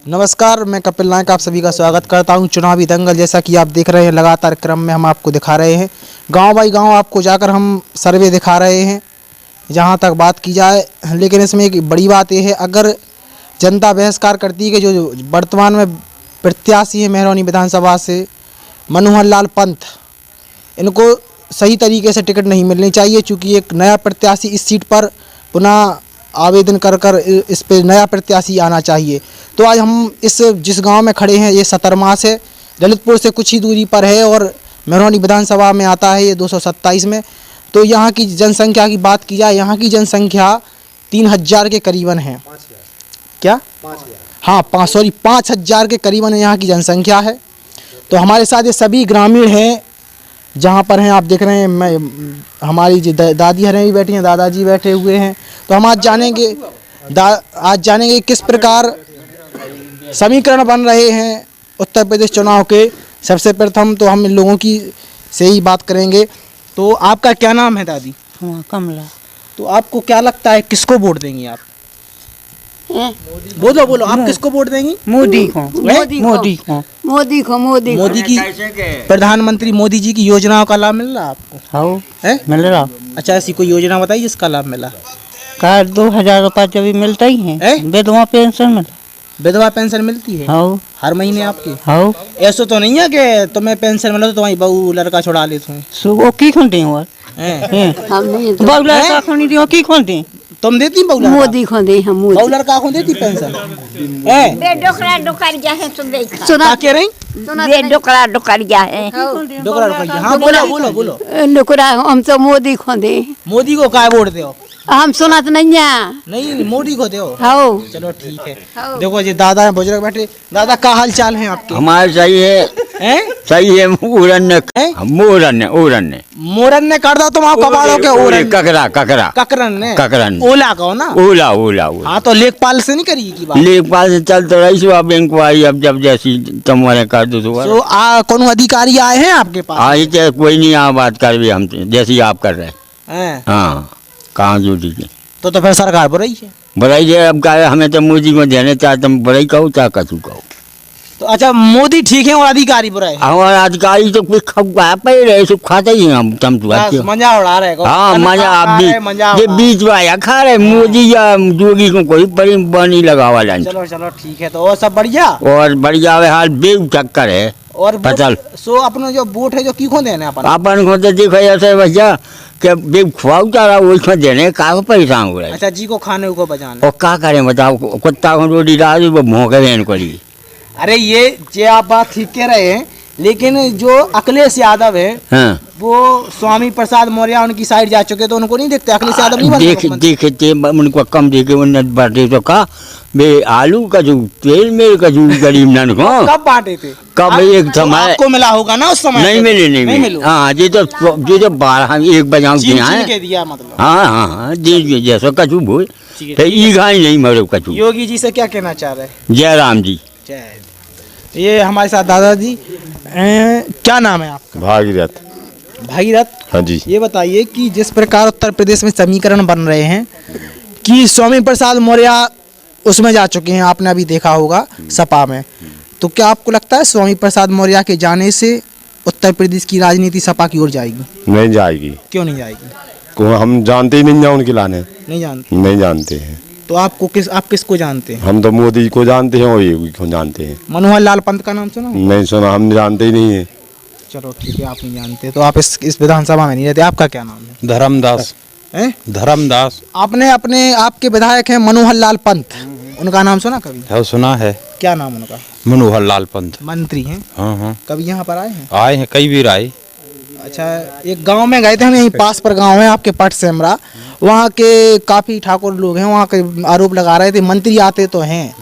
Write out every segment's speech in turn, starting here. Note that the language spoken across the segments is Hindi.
नमस्कार, मैं कपिल नायक आप सभी का स्वागत करता हूं चुनावी दंगल। जैसा कि आप देख रहे हैं, लगातार क्रम में हम आपको दिखा रहे हैं, गांव बाई गांव आपको जाकर हम सर्वे दिखा रहे हैं जहां तक बात की जाए। लेकिन इसमें एक बड़ी बात यह है, अगर जनता बहिष्कार करती है कि जो वर्तमान में प्रत्याशी हैं मेहरौनी विधानसभा से मनोहर लाल पंत, इनको सही तरीके से टिकट नहीं मिलनी चाहिए, चूँकि एक नया प्रत्याशी इस सीट पर पुनः आवेदन कर इस पे नया प्रत्याशी आना चाहिए। तो आज हम इस जिस गांव में खड़े हैं, ये सतरमास है, ललितपुर से कुछ ही दूरी पर है और मेहरौनी विधानसभा में आता है ये 227 में। तो यहाँ की जनसंख्या की बात की जाए, यहाँ की जनसंख्या 3000 के करीबन है। क्या? 5,000 के करीबन यहाँ की जनसंख्या है। तो हमारे साथ ये सभी ग्रामीण हैं जहाँ पर हैं, आप देख रहे हैं। हमारी जो दादी हरें भी बैठी हैं, दादाजी बैठे हुए हैं। तो हम आज जानेंगे किस प्रकार समीकरण बन रहे हैं उत्तर प्रदेश चुनाव के। सबसे प्रथम तो हम इन लोगों की से ही बात करेंगे। तो आपका क्या नाम है दादी? कमला। तो आपको क्या लगता है किसको वोट देंगी आप? बोलो आप किसको वोट देंगी? मोदी को। मोदी की प्रधानमंत्री मोदी जी की योजनाओं का लाभ मिल रहा आपको? हाँ है मिल रहा। अच्छा, ऐसी कोई योजना बताइए जिसका लाभ मिला। कार 2000 रुपया जब भी मिलता ही है। विधवा पेंशन मिला। विधवा पेंशन मिलती है? हाँ हर महीने आपकी? हाँ। ऐसा तो नहीं है कि तुम्हें पेंशन मिला तो तुम्हारी बहू लड़का छुड़ा लेते हैं? वो की खोलते हैं और बहू लड़का खोनी दी की खोलते हैं। तुम देती बहू लड़का? मोदी को दे हम बहू लड़का को देती पेंशन? बे डोकरा डोकरिया है तो देख क्या कह रही? बे डोकरा डोकरिया है। डोकरा डोकरिया। हाँ बोलो। डोकरा हम तो मोदी को दे। मोदी को काय वोट दो? हम सुना तो नहीं है। नहीं, मोदी को दो। हाँ चलो ठीक है। देखो जी दादा बुजुर्ग बैठे। दादा क्या हाल चाल है आपके? हमारे सही है। सही है। मोरन ने कर दो तुम आप कबाड़ों के ओरन। ककरन ओला को ना? ओला। हाँ तो लेखपाल से नहीं करी की बात? लेखपाल से चल तो रही अब इंक्वायरी अब जब जैसी तुम्हारे कर दो तो कौन अधिकारी आए हैं आपके पास? आई चाहे कोई नहीं आ बात कर भी हम जैसी आप कर रहे हैं। हाँ कहाँ ड्यूटी की तो फिर सरकार बुराई है? बुराई है अब क्या हमें तो मोदी को देने चाहे तुम बुराई कहो चाहे कचू कहो। तो अच्छा, मोदी ठीक है और अधिकारी बुरा है? हमारे अधिकारी तो कुछ रहे सब खाते ही हम तुम मजा उड़ा रहे। हाँ मजा आप भी ये बीच में खा रहे मोदी या जोगी को कोई बड़ी बनी लगा वाला। चलो ठीक है। तो और सब बढ़िया? और बढ़िया हाल बेव चक्कर है और फसल। सो अपना जो वोट है जो की को देने अपन को तो देखो ऐसे भैया कि बेव खुआऊ चारा उसमें देने का परेशान हो रहा है। अच्छा जी को खाने को बचाने। और क्या करें बताओ, कुत्ता को रोटी डाल वो भौंके देने को लिए। अरे ये आप बात ठीक कह रहे हैं, लेकिन जो अखिलेश यादव है हाँ। वो स्वामी प्रसाद मौर्य उनकी साइड जा चुके तो उनको नहीं देखते? अखिलेश यादव नहीं देखते उनको कम देखे उन्नत बांटे तो का बे आलू का जो तेल मेल का जो गरीब नन को कब बांटे थे? कब एक समय आपको मिला होगा ना उस समय? नहीं मिले। हाँ ये तो 12-1 बजे दिया मतलब। हाँ जैसा कचू भूल तो नहीं मरो कचू। योगी जी से क्या कहना चाह रहे हैं? जयराम जी। ये हमारे साथ दादाजी। क्या नाम है आपका? भागीरथ। हाँ जी। ये बताइए कि जिस प्रकार उत्तर प्रदेश में समीकरण बन रहे हैं कि स्वामी प्रसाद मौर्य उसमें जा चुके हैं, आपने अभी देखा होगा सपा में, तो क्या आपको लगता है स्वामी प्रसाद मौर्य के जाने से उत्तर प्रदेश की राजनीति सपा की ओर जाएगी? नहीं जाएगी। क्यों नहीं जाएगी? हम जानते ही नहीं है उनके लाने। नहीं जानते हैं। तो आप किसको जानते हैं? हम तो मोदी को जानते हैं और योगी को जानते हैं। मनोहर लाल पंत का नाम सुना? नहीं सुना, हम जानते ही नहीं है। चलो ठीक है, आप नहीं जानते तो आप इस विधानसभा में नहीं रहते। आपका क्या नाम है? धर्मदास। आपके विधायक हैं मनोहर लाल पंत, उनका नाम सुना कभी? है, सुना है। क्या नाम उनका? मनोहर लाल पंत। मंत्री हैं? हाँ। कभी यहाँ पर आए हैं? आए हैं, कई बार आए। अच्छा, एक गांव में गए थे हम, यहीं पास पर गांव है आपके पट सेमरा, वहाँ के काफ़ी ठाकुर लोग हैं, वहाँ के आरोप लगा रहे थे मंत्री आते तो हैं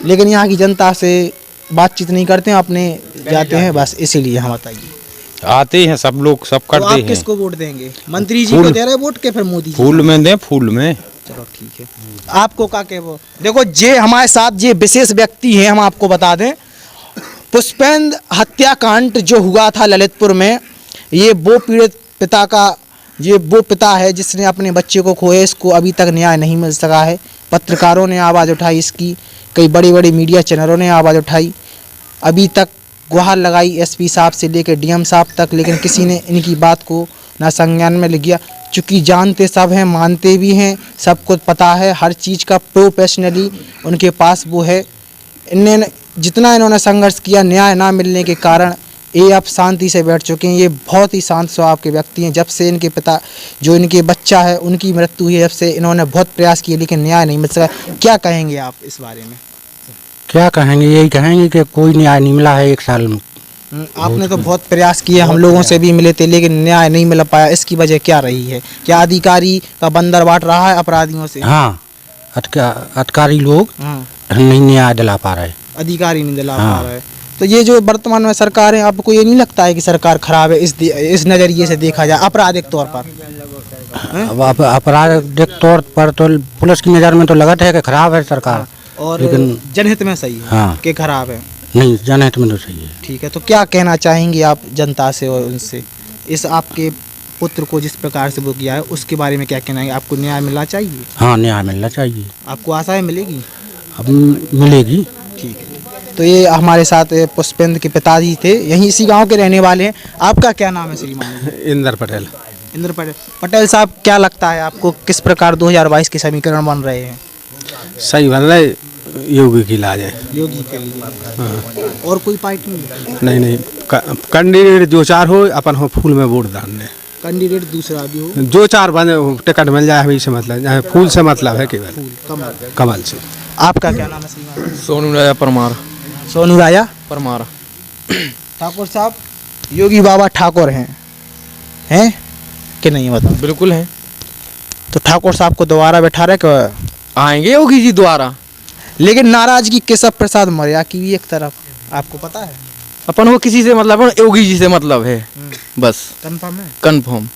लेकिन यहाँ की जनता से बातचीत नहीं करते हैं, अपने जाते हैं बस, इसीलिए हम बताइए। आते हैं सब लोग, सब करते हैं। आप किसको वोट देंगे? मंत्री जी को दे रहे वोट के फिर मोदी जी? फूल में दें, फूल में। चलो ठीक है। आपको क्या कहे वो? देखो जे हमारे साथ ये विशेष व्यक्ति हैं, हम आपको बता दें, पुष्पेंद्र हत्याकांड जो हुआ था ललितपुर में, ये वो पीड़ित पिता का ये वो पिता है जिसने अपने बच्चे को खोया, इसको अभी तक न्याय नहीं मिल सका है। पत्रकारों ने आवाज़ उठाई इसकी, कई बड़े बड़े मीडिया चैनलों ने आवाज़ उठाई, अभी तक गुहार लगाई एसपी साहब से लेकर डीएम साहब तक, लेकिन किसी ने इनकी बात को ना संज्ञान में लिया। चूँकि जानते सब हैं, मानते भी हैं, सब कुछ पता है, हर चीज़ का प्रोफेशनली उनके पास वो है। जितना इन्होंने संघर्ष किया, न्याय ना मिलने के कारण ये अब शांति से बैठ चुके हैं। ये बहुत ही शांत स्वभाव के व्यक्ति हैं। जब से इनके पिता, जो इनके बच्चा है, उनकी मृत्यु हुई, जब से इन्होंने बहुत प्रयास किए लेकिन न्याय नहीं मिल सका। क्या कहेंगे आप इस बारे में? क्या कहेंगे, यही कहेंगे कि कोई न्याय नहीं मिला है 1 साल में। आपने तो बहुत प्रयास किए, हम लोगों से भी मिले थे, लेकिन न्याय नहीं मिल पाया। इसकी वजह क्या रही है? क्या अधिकारी का बंदर बांट रहा है अपराधियों से? हाँ, अधिकारी लोग नहीं न्याय दिला पा रहे, अधिकारी नहीं दिला पा रहे। तो ये जो वर्तमान में सरकार है, आपको ये नहीं लगता है कि सरकार खराब है इस नज़रिए से देखा जाए आपराधिक तौर पर? अब आपराधिक तौर पर तो पुलिस की नज़र में तो लगता है कि खराब है सरकार, और लेकिन जनहित में सही है। हाँ, कि खराब है? नहीं, जनहित में तो सही है। ठीक है, तो क्या कहना चाहेंगे आप जनता से और उनसे, इस आपके पुत्र को जिस प्रकार से वो किया है उसके बारे में क्या कहना है? आपको न्याय मिलना चाहिए? हाँ, न्याय मिलना चाहिए। आपको आशा है मिलेगी? अब मिलेगी। ठीक है, तो ये हमारे साथ पुष्पेंद्र के पिताजी थे, यहीं इसी गांव के रहने वाले हैं। आपका क्या नाम है श्रीमान? इंद्र पटेल। इंद्र पटेल। पटेल साहब, क्या लगता है आपको किस प्रकार 2022 के समीकरण बन रहे हैं? सही बन रहे, योगी की इलाज है। योगी के लिए? हाँ। और कोई पार्टी नहीं, कैंडिडेट जो 4 हो, अपन हो फूल में वोट डालने। कैंडिडेट दूसरा भी हो, जो 4 बने टिकट मिल जाए, हमें से मतलब फूल से मतलब है, केवल कमल से। आपका क्या नाम है श्रीमान? सोनू राजा परमार। सोनू राजा परमार। ठाकुर साहब, योगी बाबा ठाकुर हैं कि नहीं बताओ? बिल्कुल है। तो ठाकुर साहब को दोबारा बैठा रहे कि आएंगे योगी जी दोबारा? लेकिन नाराजगी केशव प्रसाद मौर्य की भी एक तरफ, आपको पता है? अपन वो किसी से मतलब है, योगी जी से मतलब है, बस कंफर्म है? कंफर्म।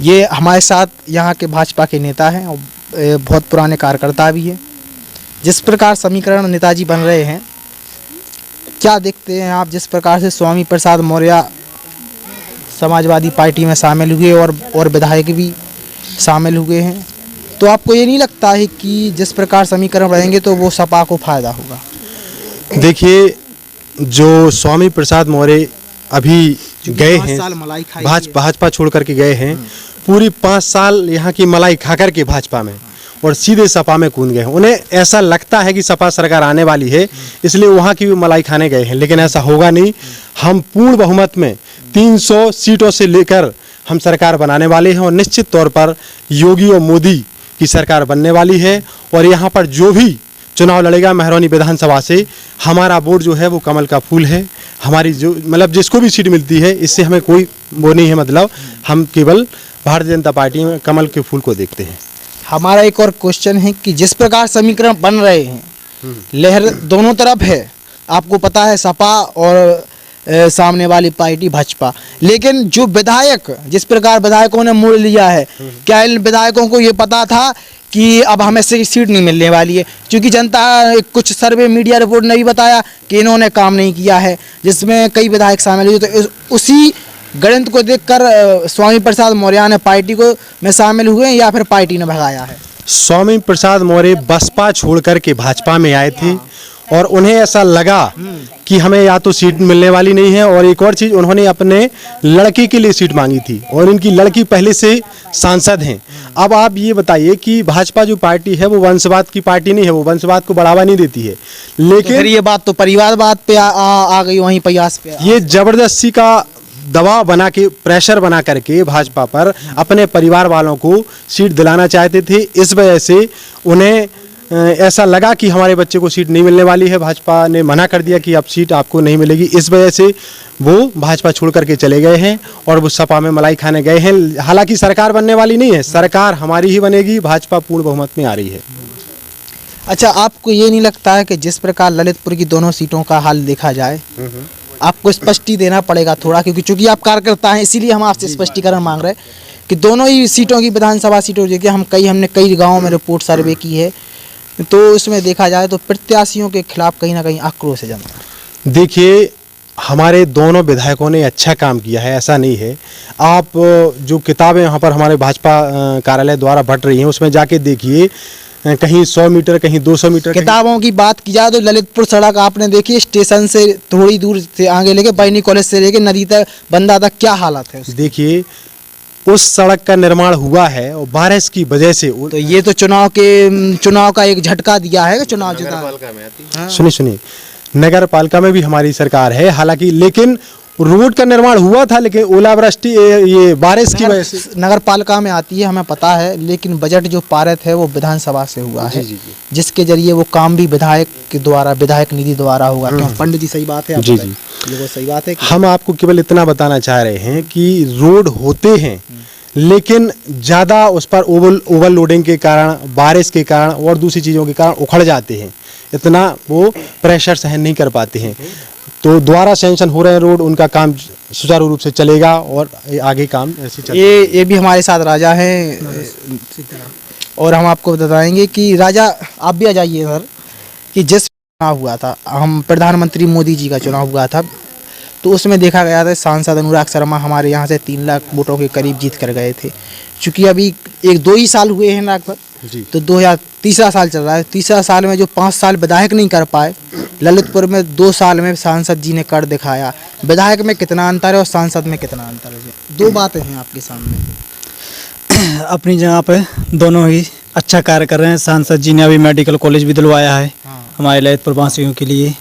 ये हमारे साथ यहाँ के भाजपा के नेता हैं और बहुत पुराने कार्यकर्ता भी हैं। जिस प्रकार समीकरण नेताजी बन रहे हैं, क्या देखते हैं आप? जिस प्रकार से स्वामी प्रसाद मौर्य समाजवादी पार्टी में शामिल हुए और विधायक भी शामिल हुए हैं, तो आपको ये नहीं लगता है कि जिस प्रकार समीकरण रहेंगे तो वो सपा को फायदा होगा? देखिए, जो स्वामी प्रसाद मौर्य अभी गए हैं, भाजपा छोड़ करके गए हैं, पूरी 5 साल यहाँ की मलाई खा कर के भाजपा में और सीधे सपा में कूद गए हैं। उन्हें ऐसा लगता है कि सपा सरकार आने वाली है, इसलिए वहाँ की भी मलाई खाने गए हैं, लेकिन ऐसा होगा नहीं। हम पूर्ण बहुमत में 300 सीटों से लेकर हम सरकार बनाने वाले हैं और निश्चित तौर पर योगी और मोदी की सरकार बनने वाली है। और यहाँ पर जो भी चुनाव लड़ेगा महरौनी विधानसभा से, हमारा वोट जो है वो कमल का फूल है। हमारी जो मतलब जिसको भी सीट मिलती है, इससे हमें कोई वो नहीं है, मतलब हम केवल भारतीय जनता पार्टी में कमल के फूल को देखते हैं। हमारा एक और क्वेश्चन है कि जिस प्रकार समीकरण बन रहे हैं, लहर दोनों तरफ है, आपको पता है, सपा और सामने वाली पार्टी भाजपा, लेकिन जो विधायक, जिस प्रकार विधायकों ने मोड़ लिया है, क्या इन विधायकों को ये पता था कि अब हमें सीट नहीं मिलने वाली है? क्योंकि जनता, कुछ सर्वे मीडिया रिपोर्ट ने भी बताया कि इन्होंने काम नहीं किया है, जिसमें कई विधायक शामिल हुए। तो उसी गणित को देखकर स्वामी प्रसाद मौर्य ने पार्टी को में शामिल हुए या फिर पार्टी ने भगाया है? स्वामी प्रसाद मौर्य बसपा छोड़ कर के भाजपा में आए थे और उन्हें ऐसा लगा कि हमें या तो सीट मिलने वाली नहीं है, और एक और चीज़, उन्होंने अपने लड़की के लिए सीट मांगी थी और इनकी लड़की पहले से सांसद हैं। अब आप ये बताइए कि भाजपा जो पार्टी है वो वंशवाद की पार्टी नहीं है, वो वंशवाद को बढ़ावा नहीं देती है, लेकिन तो ये बात तो परिवारवाद पे आ गई, वहीं प्रयास पे। ये जबरदस्ती का दबाव बना के, प्रेशर बना करके भाजपा पर अपने परिवार वालों को सीट दिलाना चाहते थे। इस वजह से उन्हें ऐसा लगा कि हमारे बच्चे को सीट नहीं मिलने वाली है, भाजपा ने मना कर दिया कि अब सीट आपको नहीं मिलेगी। इस वजह से वो भाजपा छोड़ करके चले गए हैं और वो सपा में मलाई खाने गए हैं। हालांकि सरकार बनने वाली नहीं है, सरकार हमारी ही बनेगी, भाजपा पूर्ण बहुमत में आ रही है। अच्छा, आपको ये नहीं लगता है कि जिस प्रकार ललितपुर की दोनों सीटों का हाल देखा जाए, आपको स्पष्टी देना पड़ेगा थोड़ा, क्योंकि चूंकि आप कार्यकर्ता हैं, इसीलिए हम आपसे स्पष्टीकरण मांग रहे हैं कि दोनों ही सीटों की विधानसभा सीटों जो कि हमने कई गाँवों में रिपोर्ट सर्वे की है, तो उसमें देखा जाए तो प्रत्याशियों के खिलाफ कहीं ना कहीं आक्रोश है जनता। देखिए, हमारे दोनों विधायकों ने अच्छा काम किया है, ऐसा नहीं है। आप जो किताबें यहाँ पर हमारे भाजपा कार्यालय द्वारा बंट रही हैं, उसमें जाके देखिए, कहीं 100 मीटर, कहीं 200 मीटर। किताबों की बात की जाए तो ललितपुर सड़क आपने देखी, स्टेशन से थोड़ी दूर से आगे लेके बैनी कॉलेज से लेके नदी तक बंदा तक क्या हालत है उसकी। देखिए उस सड़क का निर्माण हुआ है और बारिश की वजह से तो ये तो चुनाव का एक झटका दिया है कि चुनाव जीता। सुनिए नगर पालिका में भी हमारी सरकार है हालांकि, लेकिन रोड का निर्माण हुआ था, लेकिन ओलावृष्टि ये बारिश की वजह से नगर पालिका में आती है, हमें पता है, लेकिन बजट जो पारित है वो विधानसभा से हुआ है, जिसके जरिए वो काम भी विधायक के द्वारा, विधायक निधि द्वारा होगा। क्यों पंडित जी, सही बात है आप जी बताइए। ये वो सही बात है हम आपको केवल इतना बताना चाह रहे हैं कि रोड होते हैं लेकिन ज़्यादा उस पर ओवरलोडिंग के कारण, बारिश के कारण और दूसरी चीज़ों के कारण उखड़ जाते हैं, इतना वो प्रेशर सहन नहीं कर पाते हैं। तो द्वारा सैंक्शन हो रहे हैं रोड, उनका काम सुचारू रूप से चलेगा और आगे काम ऐसे चलेगा। ये भी हमारे साथ राजा हैं और हम आपको बताएंगे कि राजा आप भी आ जाइए सर, कि जिस चुनाव हुआ था, हम प्रधानमंत्री मोदी जी का चुनाव हुआ था, तो उसमें देखा गया था सांसद अनुराग शर्मा हमारे यहाँ से 3 लाख वोटों के करीब जीत कर गए थे। चूँकि अभी 1-2 ही साल हुए हैं लगभग, तो 2003 साल चल रहा है। 3 साल में जो 5 साल विधायक नहीं कर पाए, ललितपुर में 2 साल में सांसद जी ने कर दिखाया। विधायक में कितना अंतर है और सांसद में कितना अंतर है? 2 बातें हैं आपके सामने। अपनी जगह पे दोनों ही अच्छा कार्य कर रहे हैं। सांसद जी ने अभी मेडिकल कॉलेज भी दिलवाया है हमारे ललितपुर वासियों के लिए,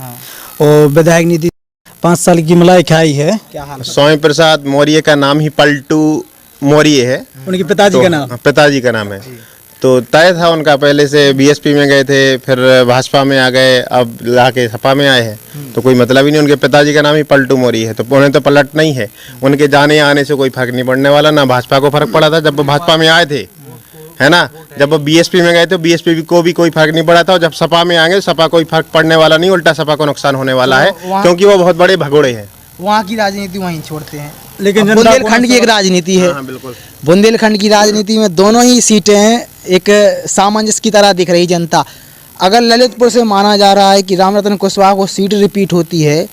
और विधायक निधि 5 साल की मलाई खाई है। क्या हाल है? स्वामी प्रसाद मौर्य का नाम ही पलटू मौर्य है, उनके पिताजी का नाम, पिताजी का नाम है। तो तय था उनका, पहले से बीएसपी में गए थे, फिर भाजपा में आ गए, अब लाके सपा में आए हैं, तो कोई मतलब ही नहीं। उनके पिताजी का नाम ही पलटू मौर्य है, तो उन्हें तो पलट नहीं है। उनके जाने आने से कोई फर्क नहीं पड़ने वाला, ना भाजपा को फर्क पड़ा था जब वो भाजपा में आए थे, है ना। जब वो बीएसपी में गए तो बीएसपी को भी कोई फर्क नहीं पड़ा था, और जब सपा में आएंगे सपा कोई फर्क पड़ने वाला नहीं, उल्टा सपा को नुकसान होने वाला है, क्योंकि वो बहुत बड़े भगोड़े हैं। वहाँ की राजनीति वहीं छोड़ते हैं, लेकिन बुंदेलखंड की एक राजनीति है। हाँ, बिल्कुल। बुंदेलखंड की राजनीति में दोनों ही सीटें हैं, एक सामंजस्य की तरह दिख रही जनता। अगर ललितपुर से माना जा रहा है कि रामरतन कुशवाहा को सीट रिपीट होती है,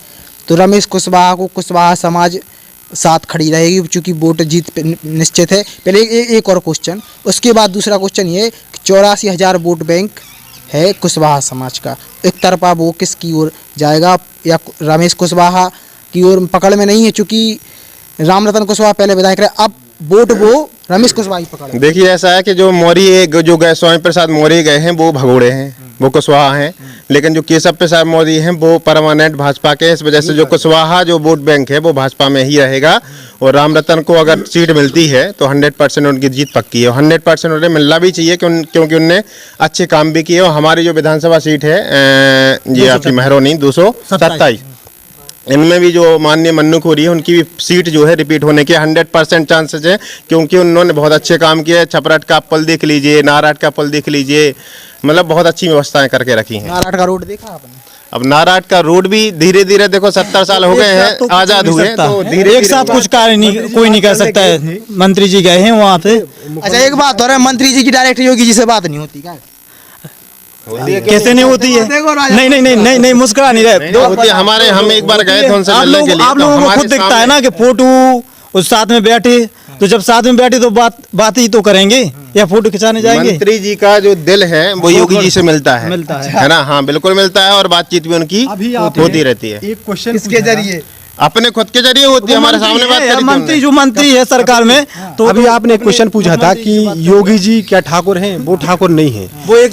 तो रमेश कुशवाहा को कुशवाहा समाज साथ खड़ी रहेगी, क्योंकि वोट जीत निश्चित है। पहले एक और क्वेश्चन, उसके बाद दूसरा क्वेश्चन ये, 84,000 वोट बैंक है कुशवाहा समाज का, एक तरफा वो किसकी ओर जाएगा, या रमेश कुशवाहा की ओर पकड़ में नहीं है, चूँकि रामरतन कुशवाहा पहले विधायक रहे, अब वोट वो रमेश कुशवाहा ही पकड़। देखिए ऐसा है कि जो मौर्य जो गए, स्वामी प्रसाद मौर्य गए हैं, वो भगोड़े हैं, वो कुशवाहा हैं, लेकिन जो केशव प्रसाद मौर्य हैं वो परमानेंट भाजपा के। इस वजह से जो कुशवाहा जो वोट बैंक है वो भाजपा में ही रहेगा, और रामरतन को अगर सीट मिलती है तो 100% उनकी जीत पक्की है, और 100% उन्हें मिलना भी चाहिए, क्योंकि उनने अच्छे काम भी किए। और हमारी जो विधानसभा सीट है ये आपकी महरौनी 227, इनमें भी जो माननीय मन्नू खोरी है, उनकी भी सीट जो है रिपीट होने के 100% चांसेस है, क्योंकि उन्होंने बहुत अच्छे काम किए। छपरट का पुल देख लीजिए, नारायण का पुल देख लीजिए, मतलब बहुत अच्छी व्यवस्थाएं करके रखी हैं। नारायण का रोड देखा आपने? अब नारायण का रोड भी धीरे धीरे, देखो 70 साल हो गए हैं आजाद हुए, तो धीरे एक साथ कुछ कार्य नहीं, कोई नहीं कर सकता है। मंत्री जी गए हैं वहाँ पे। अच्छा एक बात हो रहा है, मंत्री जी की डायरेक्ट योगी जी से बात नहीं होती क्या? कैसे नहीं होती है? नहीं नहीं नहीं नहीं नहीं, मुस्कुरा नहीं रहे। हमारे हम एक बार गए थे उनसे मिलने के लिए, आप लोगों को खुद दिखता है ना कि फोटो उस साथ में बैठे, तो जब साथ में बैठे तो बात ही तो करेंगे, या फोटो खिंचाने जाएंगे? मंत्री जी का जो दिल है वो योगी जी से मिलता है ना। हाँ बिल्कुल मिलता है, और बातचीत भी उनकी होती रहती है। एक क्वेश्चन किसके जरिए? अपने खुद के जरिए होती है, हमारे सामने बात करी थी मंत्री जो मंत्री है सरकार में। तो अभी आपने एक क्वेश्चन पूछा था कि योगी जी क्या ठाकुर हैं? वो ठाकुर नहीं है,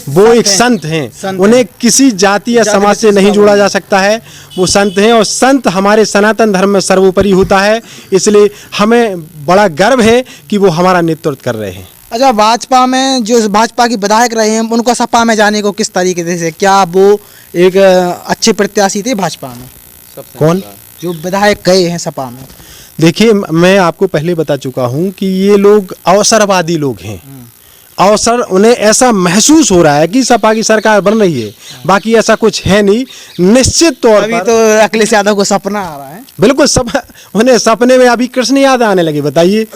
वो एक संत हैं। उन्हें किसी जाति या समाज से नहीं जोड़ा जा सकता है, वो संत हैं, और संत हमारे सनातन धर्म में सर्वोपरि होता है। इसलिए हमें बड़ा गर्व है कि वो हमारा नेतृत्व कर रहे हैं। अच्छा, भाजपा में जो भाजपा की विधायक रहे हैं, उनको सपा में जाने को किस तरीके से, क्या वो एक अच्छे प्रत्याशी थे भाजपा में? कौन जो विधायक गए हैं सपा में? देखिए, मैं आपको पहले बता चुका हूं कि ये लोग अवसरवादी लोग हैं। अवसर उन्हें ऐसा महसूस हो रहा है कि सपा की सरकार बन रही है, बाकी ऐसा कुछ है नहीं। निश्चित तौर पर अभी तो अखिलेश यादव को सपना आ रहा है। बिल्कुल, सब उन्हें सपने में अभी कृष्ण याद आने लगे। बताइए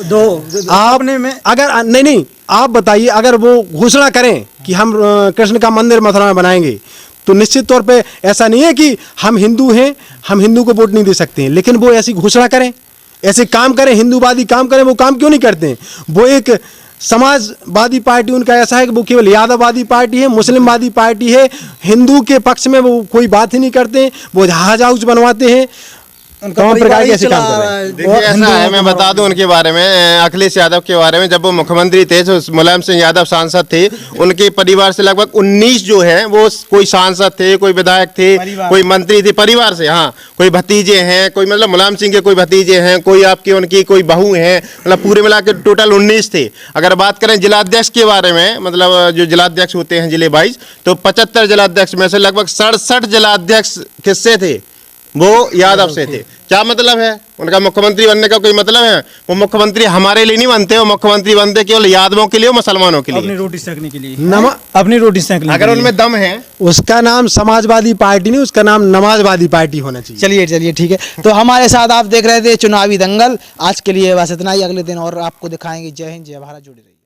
आपने में अगर नहीं आप बताइए, अगर वो घोषणा करें कि हम कृष्ण का मंदिर मथुरा में बनाएंगे, तो निश्चित तौर पे ऐसा नहीं है कि हम हिंदू हैं, हम हिंदू को वोट नहीं दे सकते हैं, लेकिन वो ऐसी घोषणा करें, ऐसे काम करें, हिंदूवादी काम करें। वो काम क्यों नहीं करते हैं? वो एक समाजवादी पार्टी उनका ऐसा है कि वो केवल यादववादी पार्टी है, मुस्लिमवादी पार्टी है, हिंदू के पक्ष में वो कोई बात ही नहीं करते, वो जहाज हाउस बनवाते हैं, तमाम प्रकार के ऐसे काम कर रहे हैं। देखिए ऐसा है, मैं बता दूं उनके बारे में, अखिलेश यादव के बारे में, जब वो मुख्यमंत्री थे तो मुलायम सिंह यादव सांसद थे, उनके परिवार से लगभग 19 जो है वो कोई सांसद थे, कोई विधायक थे, कोई मंत्री थे, परिवार से। हाँ, कोई भतीजे हैं, कोई मतलब मुलायम सिंह के कोई भतीजे हैं, कोई आपकी उनकी कोई बहू हैं, मतलब पूरे मिला के टोटल 19 थे। अगर बात करें जिलाध्यक्ष के बारे में, मतलब जो जिलाध्यक्ष होते हैं जिले वाइज, तो 75 जिलाध्यक्ष में से लगभग 67 जिलाध्यक्ष किससे थे? वो यादव से थे। क्या मतलब है उनका मुख्यमंत्री बनने का? कोई मतलब है? वो मुख्यमंत्री हमारे लिए नहीं बनते, वो मुख्यमंत्री बनते केवल यादवों के लिए, मुसलमानों के लिए, अपनी रोटी सेकने के लिए, अपनी रोटी सेकने। अगर उनमें दम है। उसका नाम समाजवादी पार्टी नहीं, उसका नाम नमाजवादी पार्टी होना चाहिए। चलिए ठीक है। तो हमारे साथ आप देख रहे थे चुनावी दंगल। आज के लिए बस इतना ही, अगले दिन और आपको दिखाएंगे। जय हिंद, जय भारत, जुड़े रहिए।